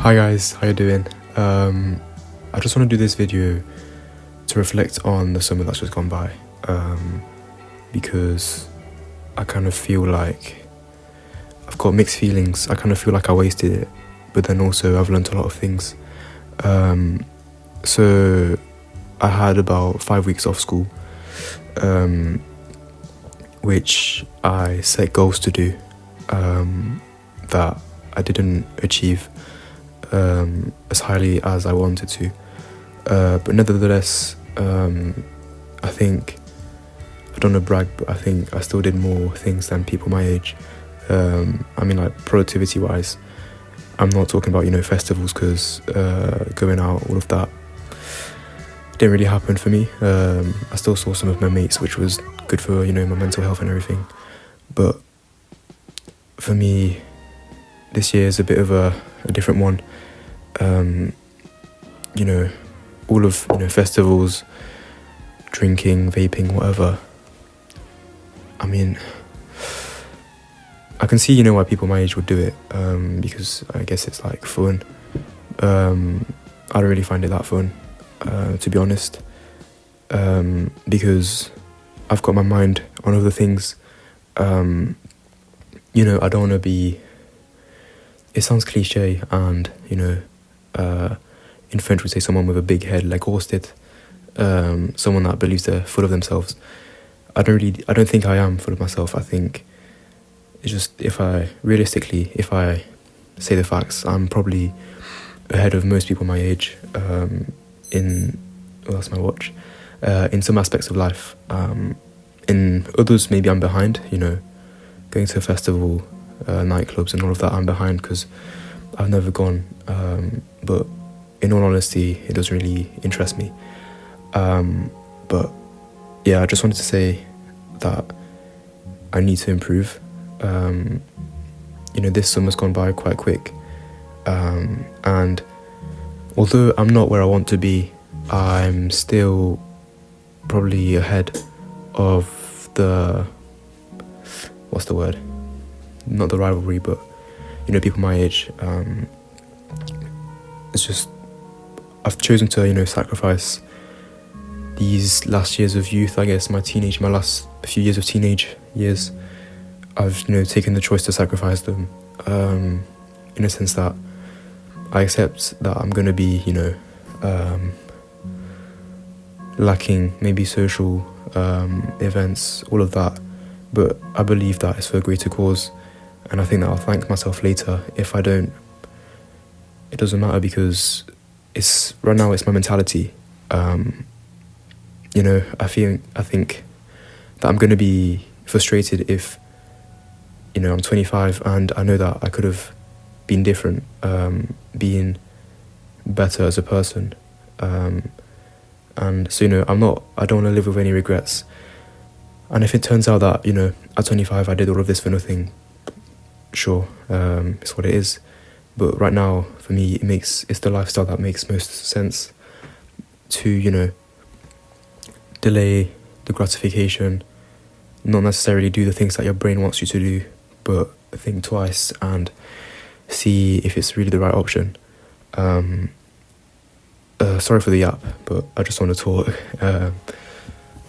Hi guys, how you doing? I just want to do this video to reflect on the summer that's just gone by, because I kind of feel like I've got mixed feelings. I kind of feel like I wasted it, but then also I've learned a lot of things. So I had about 5 weeks off school, which I set goals to do that I didn't achieve as highly as I wanted to, but nevertheless, I think, I don't want to brag, but I think I still did more things than people my age. I mean, like, productivity wise, I'm not talking about, festivals, because going out, all of that didn't really happen for me. I still saw some of my mates, which was good for, my mental health and everything, but for me, this year is a bit of a different one. All of, festivals, drinking, vaping, whatever. I mean, I can see, why people my age would do it, because I guess it's like fun. I don't really find it that fun, to be honest, because I've got my mind on other things. I don't want to be, it sounds cliche, and, in French we say someone with a big head, like horsted, someone that believes they're full of themselves. I don't think I am full of myself. I think it's just, if I say the facts, I'm probably ahead of most people my age, that's my watch, in some aspects of life. In others, maybe I'm behind, going to a festival, nightclubs and all of that, I'm behind because I've never gone, but in all honesty, it doesn't really interest me. But yeah, I just wanted to say that I need to improve. This summer's gone by quite quick, and although I'm not where I want to be, I'm still probably ahead of the, what's the word? Not the rivalry, but people my age. It's just, I've chosen to sacrifice these last years of youth, I guess, my last few years of teenage years. I've taken the choice to sacrifice them, in a sense that I accept that I'm going to be lacking maybe social events, all of that, but I believe that it's for a greater cause, and I think that I'll thank myself later if I don't. It doesn't matter, because right now it's my mentality. I think that I'm going to be frustrated if I'm 25 and I know that I could have been different, being better as a person, and so I don't want to live with any regrets. And if it turns out that at 25 I did all of this for nothing, sure, it's what it is. But right now, for me, it's the lifestyle that makes most sense, to delay the gratification, not necessarily do the things that your brain wants you to do, but think twice and see if it's really the right option. Sorry for the yap, but I just want to talk.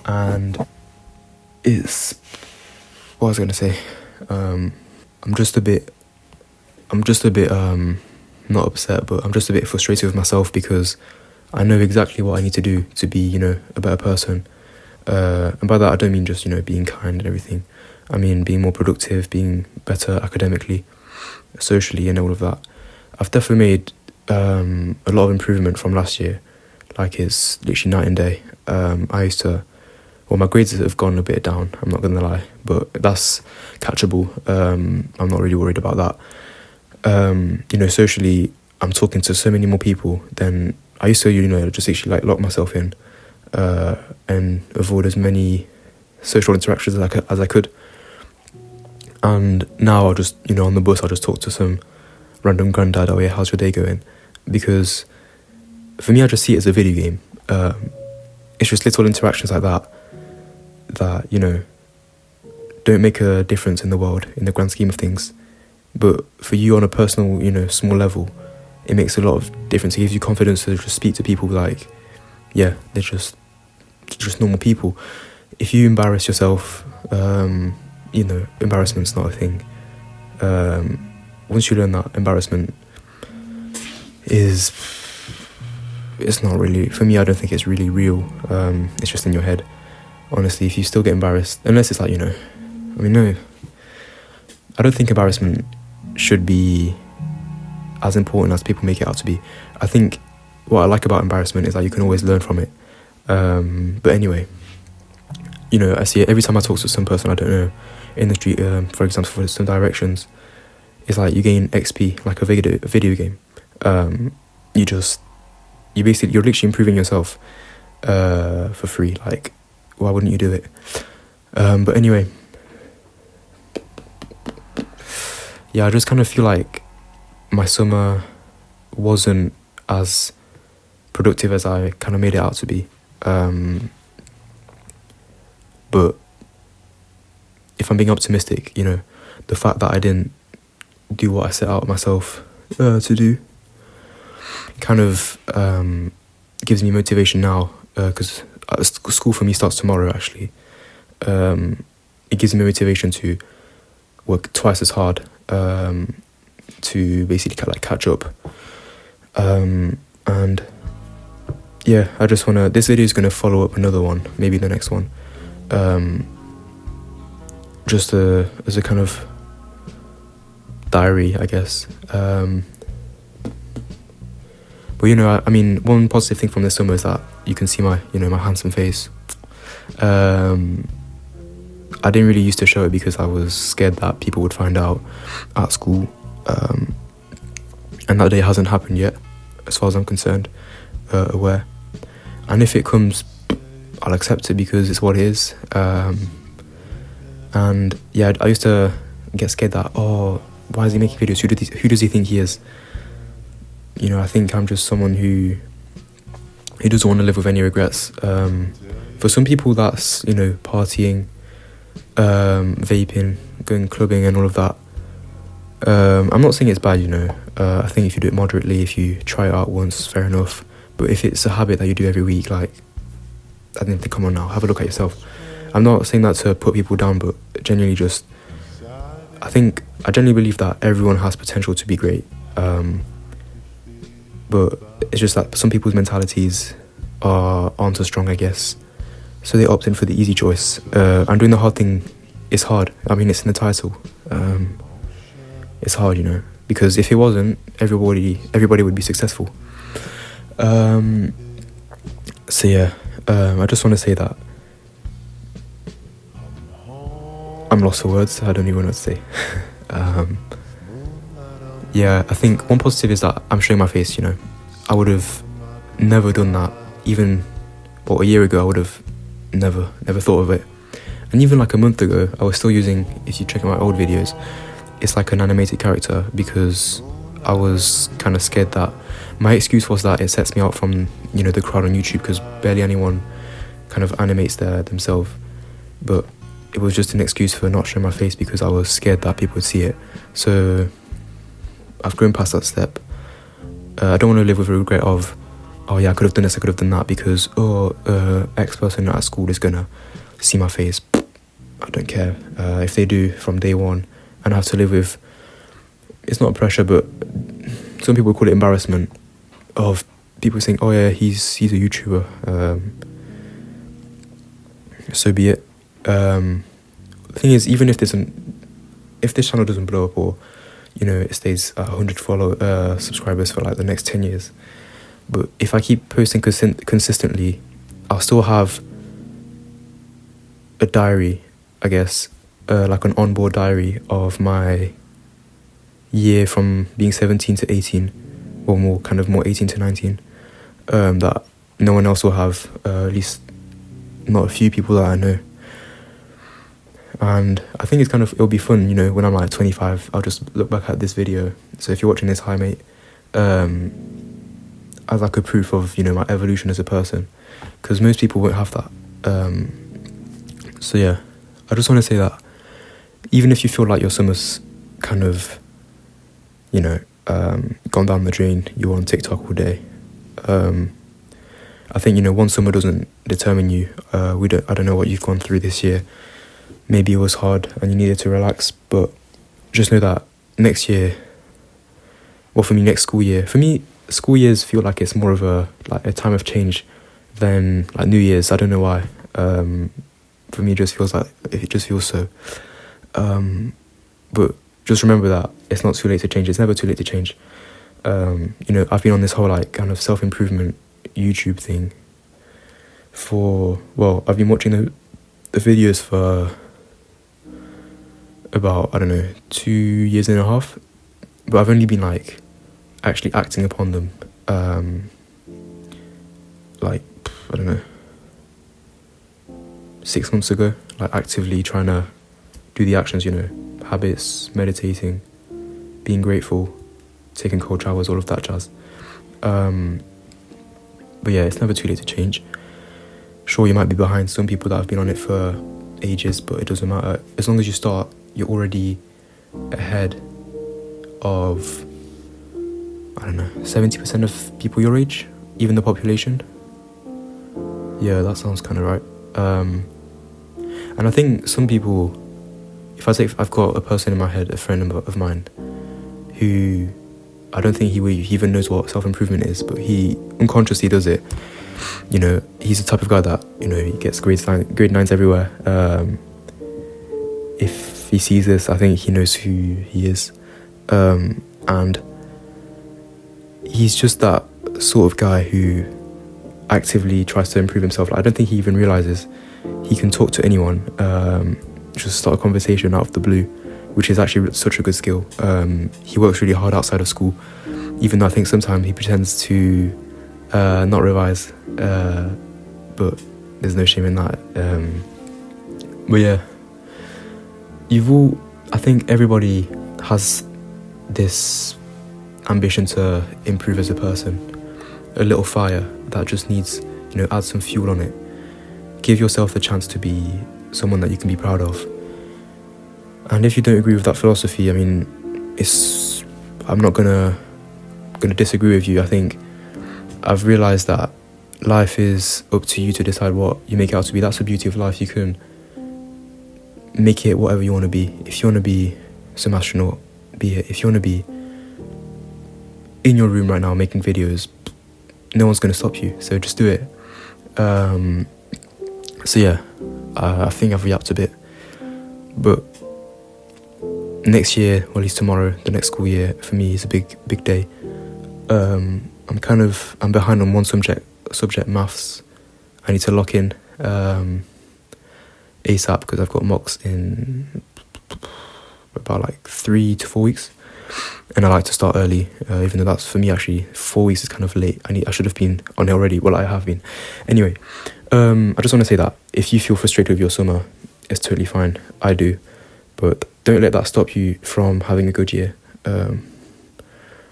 And what I was going to say, I'm just a bit not upset, but I'm just a bit frustrated with myself, because I know exactly what I need to do to be, a better person. And by that I don't mean just, being kind and everything. I mean being more productive, being better academically, socially, and all of that. I've definitely made a lot of improvement from last year. Like, it's literally night and day. My grades have gone a bit down, I'm not gonna lie, but that's catchable. I'm not really worried about that. Socially, I'm talking to so many more people than I used to, just actually like lock myself in, and avoid as many social interactions as I could. And now I'll just, on the bus, I'll just talk to some random granddad, oh yeah, how's your day going? Because for me, I just see it as a video game. It's just little interactions like that, don't make a difference in the world, in the grand scheme of things. But for you on a personal, small level, it makes a lot of difference. It gives you confidence to just speak to people like, yeah, they're just normal people. If you embarrass yourself, embarrassment's not a thing. Once you learn that embarrassment it's not really, for me, I don't think it's really real. It's just in your head. Honestly, if you still get embarrassed, unless it's like, no, I don't think embarrassment should be as important as people make it out to be. I think what I like about embarrassment is that you can always learn from it. But anyway, I see it every time I talk to some person I don't know in the street, for example, for some directions. It's like you gain XP, like a video game. You're literally improving yourself for free. Like, why wouldn't you do it? But anyway, yeah, I just kind of feel like my summer wasn't as productive as I kind of made it out to be. But if I'm being optimistic, the fact that I didn't do what I set out myself to do kind of gives me motivation now, because school for me starts tomorrow actually. It gives me motivation to work twice as hard to basically catch up. And yeah, I just wanna, this video is gonna follow up another one, maybe the next one, just as a kind of diary, I guess. But one positive thing from this summer is that you can see my handsome face. I didn't really used to show it because I was scared that people would find out at school, and that day hasn't happened yet, as far as I'm concerned, aware. And if it comes, I'll accept it because it's what it is. And yeah, I used to get scared that, why is he making videos? Who does he think he is? I think I'm just someone who doesn't want to live with any regrets. For some people, that's partying, vaping, going clubbing, and all of that. I'm not saying it's bad. I think if you do it moderately, if you try it out once, fair enough. But if it's a habit that you do every week, like, I think, come on now, have a look at yourself. I'm not saying that to put people down, but genuinely I genuinely believe that everyone has potential to be great. But it's just that some people's mentalities aren't as strong, I guess. So they opt in for the easy choice. And doing the hard thing is hard. It's in the title. It's hard, because if it wasn't, everybody would be successful. So yeah, I just want to say that I'm lost for words. I don't even know what to say. Yeah, I think one positive is that I'm showing my face. I would have never done that. Even a year ago, I would have never thought of it. And even like a month ago, I was still using, if you check out my old videos, it's like an animated character, because I was kind of scared that, my excuse was that it sets me out from the crowd on YouTube, because barely anyone kind of animates themselves. But it was just an excuse for not showing my face because I was scared that people would see it. So I've grown past that step. I don't want to live with a regret of, I could have done this, I could have done that, because X person at school is gonna see my face. I don't care if they do from day one, and I have to live with, it's not pressure, but some people call it embarrassment of people saying, he's a YouTuber. So be it. The thing is, even if this channel doesn't blow up, or it stays at 100 subscribers for like the next 10 years, but if I keep posting consistently, I'll still have a diary, I guess, like an onboard diary of my year from being 17 to 18, or more 18 to 19, that no one else will have, at least not a few people that I know. And I think it'll be fun, when I'm like 25, I'll just look back at this video. So if you're watching this, hi mate, as like a proof of, my evolution as a person, because most people won't have that. So yeah, I just want to say that even if you feel like your summer's kind of, gone down the drain, you're on TikTok all day. I think, one summer doesn't determine you. I don't know what you've gone through this year. Maybe it was hard and you needed to relax, but just know that next year, well, for me, next school year, for me, school years feel like it's more of a time of change than like New Year's. I don't know why. For me, it just feels so. But just remember that it's not too late to change. It's never too late to change. I've been on this whole kind of self-improvement YouTube thing I've been watching the videos for about, 2.5 years, but I've only been actually acting upon them I don't know, 6 months ago, actively trying to do the actions, habits, meditating, being grateful, taking cold showers, all of that jazz. But yeah, it's never too late to change. Sure, you might be behind some people that have been on it for ages, but it doesn't matter. As long as you start, you're already ahead of, 70% of people your age, even the population. Yeah, that sounds kind of right. And I think some people, I've got a person in my head, a friend of mine, who I don't think he even knows what self-improvement is, but he unconsciously does it. He's the type of guy that, he gets grade 9s everywhere. If he sees this, I think he knows who he is. And he's just that sort of guy who actively tries to improve himself. I don't think he even realizes he can talk to anyone, just start a conversation out of the blue, which is actually such a good skill. He works really hard outside of school, even though I think sometimes he pretends to not revise, but there's no shame in that. But yeah, I think everybody has this ambition to improve as a person, a little fire that just needs, add some fuel on it. Give yourself the chance to be someone that you can be proud of. And if you don't agree with that philosophy, I'm not gonna disagree with you. I think I've realised that life is up to you to decide what you make it out to be. That's the beauty of life. You can make it whatever you want to be. If you want to be some astronaut, be it. If you want to be in your room right now making videos, no one's going to stop you, so just do it. So yeah, I think I've yapped a bit, but next year, or at least tomorrow, the next school year, for me is a big day. I'm behind on one subject, maths. I need to lock in ASAP because I've got mocks in about 3 to 4 weeks, and I like to start early, even though that's, for me, actually 4 weeks is kind of late. I should have been on it already. Well, I have been. Anyway, I just want to say that if you feel frustrated with your summer, it's totally fine. I do, but don't let that stop you from having a good year.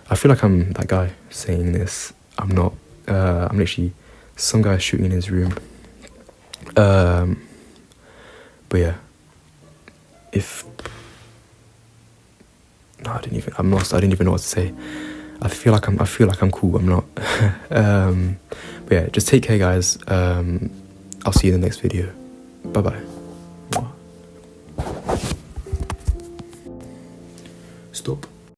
I feel like I'm that guy saying this. I'm not. I'm literally some guy shooting in his room. But yeah, I'm lost. I didn't even know what to say. I feel like I'm cool, but I'm not. But yeah, just take care, guys. I'll see you in the next video. Bye bye. Stop.